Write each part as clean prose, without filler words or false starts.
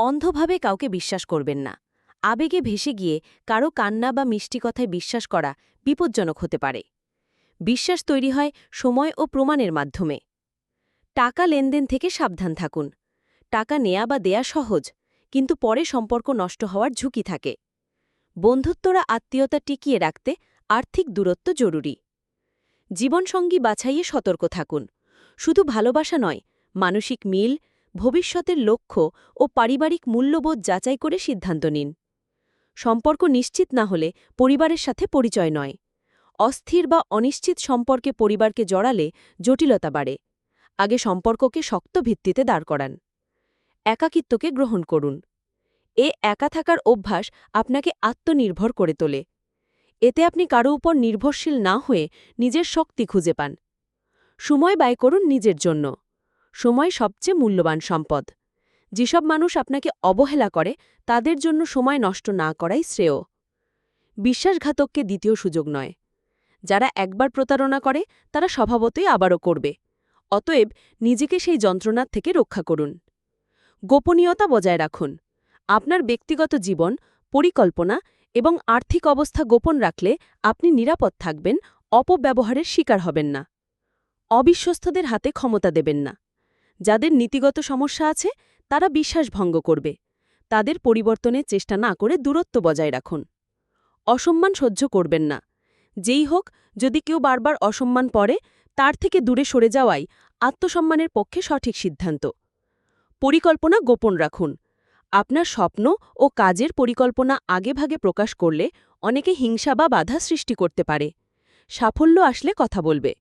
অন্ধভাবে কাউকে বিশ্বাস করবেন না। আবেগে ভেসে গিয়ে কারো কান্না বা মিষ্টি কথায় বিশ্বাস করা বিপজ্জনক হতে পারে। বিশ্বাস তৈরি হয় সময় ও প্রমাণের মাধ্যমে। টাকা লেনদেন থেকে সাবধান থাকুন। টাকা নেয়া বা দেয়া সহজ, কিন্তু পরে সম্পর্ক নষ্ট হওয়ার ঝুঁকি থাকে। বন্ধুত্বরা আত্মীয়তা টিকিয়ে রাখতে আর্থিক দূরত্ব জরুরি। জীবনসঙ্গী বাছাইয়ে সতর্ক থাকুন। শুধু ভালোবাসা নয়, মানসিক মিল, ভবিষ্যতের লক্ষ্য ও পারিবারিক মূল্যবোধ যাচাই করে সিদ্ধান্ত নিন। সম্পর্ক নিশ্চিত না হলে পরিবারের সাথে পরিচয় নয়। অস্থির বা অনিশ্চিত সম্পর্কে পরিবারকে জড়ালে জটিলতা বাড়ে। আগে সম্পর্ককে শক্ত ভিত্তিতে দাঁড় করান। একাকিত্বকে গ্রহণ করুন। একা থাকার অভ্যাস আপনাকে আত্মনির্ভর করে তোলে। এতে আপনি কারো উপর নির্ভরশীল না হয়ে নিজের শক্তি খুঁজে পান। সময় ব্যয় করুন নিজের জন্য। সময় সবচেয়ে মূল্যবান সম্পদ। যেসব মানুষ আপনাকে অবহেলা করে তাদের জন্য সময় নষ্ট না করাই শ্রেয়। বিশ্বাসঘাতককে দ্বিতীয় সুযোগ নয়। যারা একবার প্রতারণা করে তারা স্বভাবতই আবারও করবে। অতএব নিজেকে সেই যন্ত্রণার থেকে রক্ষা করুন। গোপনীয়তা বজায় রাখুন। আপনার ব্যক্তিগত জীবন, পরিকল্পনা এবং আর্থিক অবস্থা গোপন রাখলে আপনি নিরাপদ থাকবেন, অপব্যবহারের শিকার হবেন না। অবিশ্বস্তদের হাতে ক্ষমতা দেবেন না। যাদের নীতিগত সমস্যা আছে তারা বিশ্বাস ভঙ্গ করবে। তাদের পরিবর্তনের চেষ্টা না করে দূরত্ব বজায় রাখুন। অসম্মান সহ্য করবেন না। যেই হোক, যদি কেউ বারবার অসম্মান পড়ে তার থেকে দূরে সরে যাওয়াই আত্মসম্মানের পক্ষে সঠিক সিদ্ধান্ত। পরিকল্পনা গোপন রাখুন। আপনার স্বপ্ন ও কাজের পরিকল্পনা আগেভাগে প্রকাশ করলে অনেকে হিংসা বা বাধা সৃষ্টি করতে পারে। সাফল্য আসলে কথা বলবে।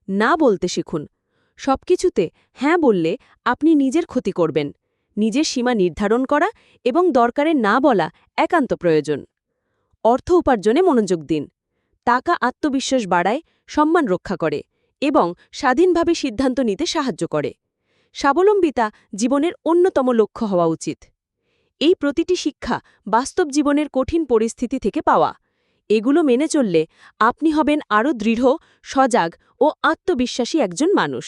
না বলতে শিখুন। সবকিছুতে হ্যাঁ বললে আপনি নিজের ক্ষতি করবেন। নিজের সীমা নির্ধারণ করা এবং দরকারে না বলা একান্ত প্রয়োজন। অর্থ উপার্জনে মনোযোগ দিন। টাকা আত্মবিশ্বাস বাড়ায়, সম্মান রক্ষা করে এবং স্বাধীনভাবে সিদ্ধান্ত নিতে সাহায্য করে। স্বাবলম্বিতা জীবনের অন্যতম লক্ষ্য হওয়া উচিত। এই প্রতিটি শিক্ষা বাস্তব জীবনের কঠিন পরিস্থিতি থেকে পাওয়া। এগুলো মেনে চললে আপনি হবেন আরও দৃঢ়, সজাগ ও আত্মবিশ্বাসী একজন মানুষ।